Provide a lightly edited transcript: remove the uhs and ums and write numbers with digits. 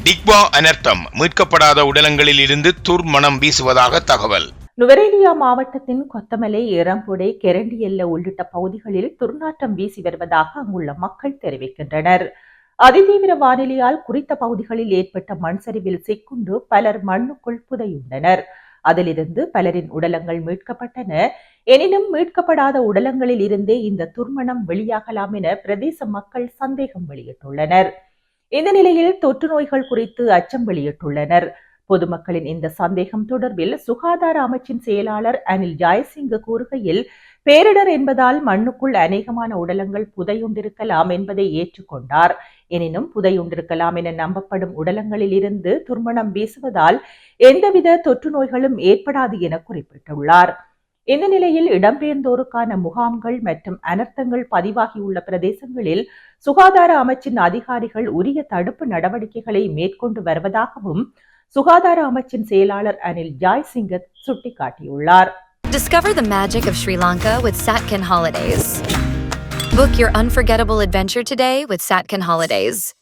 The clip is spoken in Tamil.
டிக்வா அனர்த்தம், மீட்கப்படாத உடலங்களில் இருந்து துர்மணம் வீசுவதாக தகவல். நுவரெலியா மாவட்டத்தின் கொத்தமலை, ஏரம்புடை, கெரண்டியல்ல உள்ளிட்ட பகுதிகளில் துர்நாற்றம் வீசி வருவதாக அங்குள்ள மக்கள் தெரிவிக்கின்றனர். அதிதீவிர வானிலையால் குறித்த பகுதிகளில் ஏற்பட்ட மண் சரிவில் சிக்குண்டு பலர் மண்ணுக்குள் புதையுண்டனர். அதிலிருந்து பலரின் உடலங்கள் மீட்கப்பட்டன. எனினும் மீட்கப்படாத உடலங்களில் இருந்தே இந்த துர்மணம் வெளியாகலாம் என பிரதேச மக்கள் சந்தேகம் வெளியிட்டுள்ளனர். இந்த நிலையில் தொற்று நோய்கள் குறித்து அச்சம் வெளியிட்டுள்ளனர். பொதுமக்களின் இந்த சந்தேகம் தொடர்பில் சுகாதார அமைச்சின் செயலாளர் அனில் ஜாயசிங்க கூறுகையில், பேரிடர் என்பதால் மண்ணுக்குள் அநேகமான உடலங்கள் புதையுண்டிருக்கலாம் என்பதை ஏற்றுக்கொண்டார். எனினும் புதையுண்டிருக்கலாம் என நம்பப்படும் உடலங்களில் இருந்து துர்மணம் வீசுவதால் எந்தவித தொற்று நோய்களும் ஏற்படாது என குறிப்பிட்டுள்ளார். இந்த நிலையில் இடம்பெயர்ந்தோருக்கான முகாம்கள் மற்றும் அனர்த்தங்கள் பதிவாகியுள்ள பிரதேசங்களில் சுகாதார அமைச்சின் அதிகாரிகள் உரிய தடுப்பு நடவடிக்கைகளை மேற்கொண்டு வருவதாகவும் சுகாதார அமைச்சின் செயலாளர் அனில் ஜாய்சிங்க சுட்டிக்காட்டியுள்ளார். Discover the magic of Sri Lanka with Satkin Holidays. Book your unforgettable adventure today with Satkin Holidays.